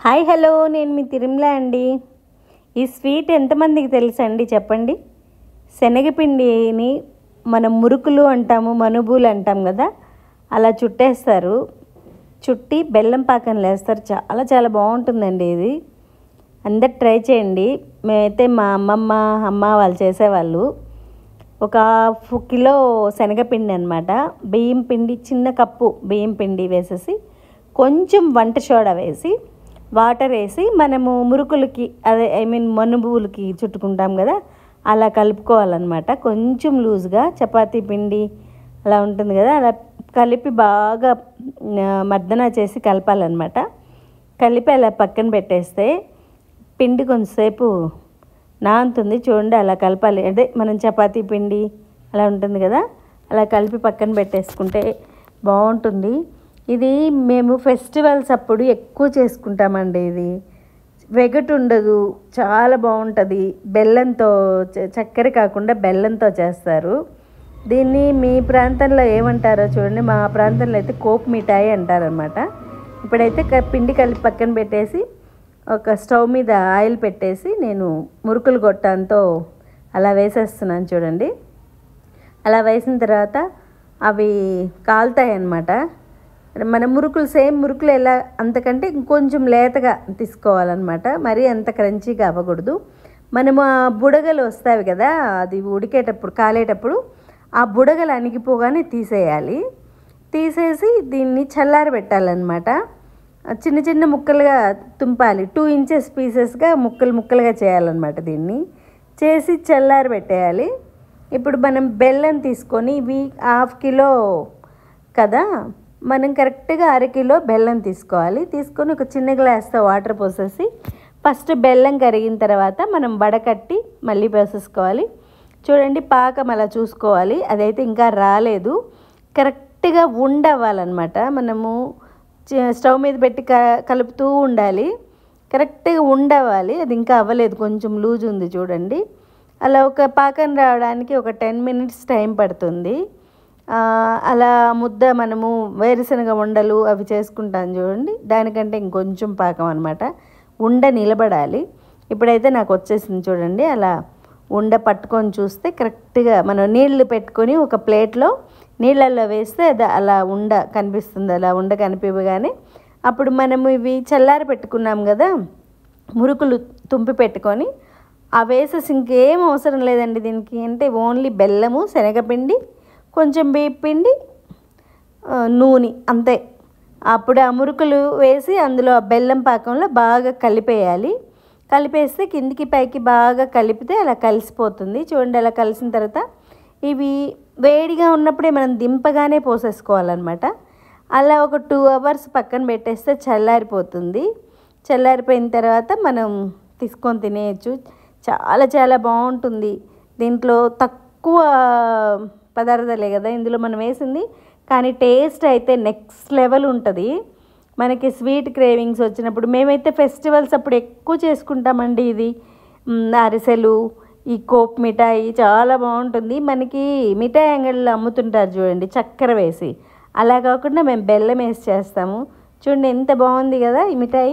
Hi hello నేను మీ తిరుమల అండి. ఈ స్వీట్ ఎంతమందికి తెలుసండి చెప్పండి. శనగపిండిని మనం మురుకులు అంటాము, మనుబులు అంటాం కదా, అలా చుట్టేస్తారు. చుట్టి బెల్లం పాకంలో వేస్తారు. చాలా చాలా బాగుంటుందండి ఇది. అందరు ట్రై చేయండి. మేమైతే మా అమ్మ వాళ్ళు చేసేవాళ్ళు. ఒక హాఫ్ కిలో శనగపిండి అనమాట, బియ్యం పిండి, చిన్న కప్పు బియ్యం పిండి వేసేసి కొంచెం వంట సోడా వేసి వాటర్ వేసి మనము మురుకులకి అదే మనుబులకి చుట్టుకుంటాం కదా, అలా కలుపుకోవాలన్నమాట. కొంచెం లూజ్గా చపాతీ పిండి అలా ఉంటుంది కదా, అలా కలిపి బాగా మర్దన చేసి కలపాలన్నమాట. కలిపి అలా పక్కన పెట్టేస్తే పిండి కొంచెంసేపు నానుతుంది. చూడండి, అలా కలపాలి. అదే మనం చపాతీ పిండి అలా ఉంటుంది కదా, అలా కలిపి పక్కన పెట్టేసుకుంటే బాగుంటుంది. ఇది మేము ఫెస్టివల్స్ అప్పుడు ఎక్కువ చేసుకుంటామండి. ఇది వెగటు ఉండదు, చాలా బాగుంటుంది. బెల్లంతో, చక్కెర కాకుండా బెల్లంతో చేస్తారు. దీన్ని మీ ప్రాంతంలో ఏమంటారో చూడండి. మా ప్రాంతంలో అయితే కోప్ మిఠాయి అంటారనమాట. ఇప్పుడైతే పిండి కలిపి పక్కన పెట్టేసి ఒక స్టవ్ మీద ఆయిల్ పెట్టేసి నేను మురుకులు గొట్టంతో అలా వేసేస్తున్నాను చూడండి. అలా వేసిన తర్వాత అవి కాలుతాయి అన్నమాట. మన మురుకులు సేమ్ మురుకులు ఎలా, అంతకంటే ఇంకొంచెం లేతగా తీసుకోవాలన్నమాట. మరీ అంత క్రంచీగా అవ్వకూడదు. మనము ఆ బుడగలు వస్తాయి కదా, అది ఉడికేటప్పుడు కాలేటప్పుడు ఆ బుడగలు అణిగిపోగానే తీసేయాలి. తీసేసి దీన్ని చల్లారబెట్టాలన్నమాట. చిన్న చిన్న ముక్కలుగా తుంపాలి. 2 ఇంచెస్ పీసెస్గా ముక్కలుగా చేయాలన్నమాట. దీన్ని చేసి చల్లారబెట్టేయాలి. ఇప్పుడు మనం బెల్లం తీసుకొని, ఇవి హాఫ్ కిలో కదా, మనం కరెక్ట్గా అరకిలో బెల్లం తీసుకోవాలి. తీసుకొని ఒక చిన్న గ్లాస్తో వాటర్ పోసేసి ఫస్ట్ బెల్లం కరిగిన తర్వాత మనం వడకట్టి మళ్ళీ పోసేసుకోవాలి. చూడండి, పాకం అలా చూసుకోవాలి. అదైతే ఇంకా రాలేదు. కరెక్ట్గా ఉండవ్వాలన్నమాట. మనము స్టవ్ మీద పెట్టి కలుపుతూ ఉండాలి. కరెక్ట్గా ఉండవ్వాలి. అది ఇంకా అవ్వలేదు, కొంచెం లూజ్ ఉంది చూడండి. అలా ఒక పాకం రావడానికి ఒక 10 మినిట్స్ టైం పడుతుంది. అలా ముద్ద మనము వేరుశనగ ఉండలు అవి చేసుకుంటాం చూడండి, దానికంటే ఇంకొంచెం పాకం అనమాట. ఉండ నిలబడాలి. ఇప్పుడైతే నాకు వచ్చేసింది చూడండి. అలా ఉండ పట్టుకొని చూస్తే కరెక్ట్గా మనం నీళ్లు పెట్టుకొని ఒక ప్లేట్లో నీళ్ళల్లో వేస్తే అది అలా ఉండ కనిపిస్తుంది. అలా ఉండ కనిపించగానే అప్పుడు మనము ఇవి చల్లారి పెట్టుకున్నాం కదా, మురుకులు తుంపి పెట్టుకొని ఆ వేసేసి ఇంకేం అవసరం లేదండి దీనికి. అంటే ఓన్లీ బెల్లము, శనగపిండి, కొంచెం బియ్యం పిండి, నూనె, అంతే. అప్పుడు ఆ మురుకులు వేసి అందులో ఆ బెల్లం పాకంలో బాగా కలిపేయాలి. కలిపేస్తే కిందికి పైకి బాగా కలిపితే అలా కలిసిపోతుంది చూడండి. అలా కలిసిన తర్వాత ఇవి వేడిగా ఉన్నప్పుడే మనం దింపగానే పోసేసుకోవాలన్నమాట. అలా ఒక 2 అవర్స్ పక్కన పెట్టేస్తే చల్లారిపోతుంది. చల్లారిపోయిన తర్వాత మనం తీసుకొని తినేయచ్చు. చాలా చాలా బాగుంటుంది. దీంట్లో తక్కువ పదార్థాలే కదా ఇందులో మనం వేసింది, కానీ టేస్ట్ అయితే నెక్స్ట్ లెవెల్ ఉంటుంది. మనకి స్వీట్ క్రేవింగ్స్ వచ్చినప్పుడు మేమైతే ఫెస్టివల్స్ అప్పుడు ఎక్కువ చేసుకుంటామండి. ఇది అరిసెలు, ఈ కోప్ మిఠాయి చాలా బాగుంటుంది. మనకి మిఠాయి అంగడిలో అమ్ముతుంటారు చూడండి, చక్కెర వేసి. అలా కాకుండా మేము బెల్లం వేసి చేస్తాము. చూడండి ఎంత బాగుంది కదా ఈ మిఠాయి.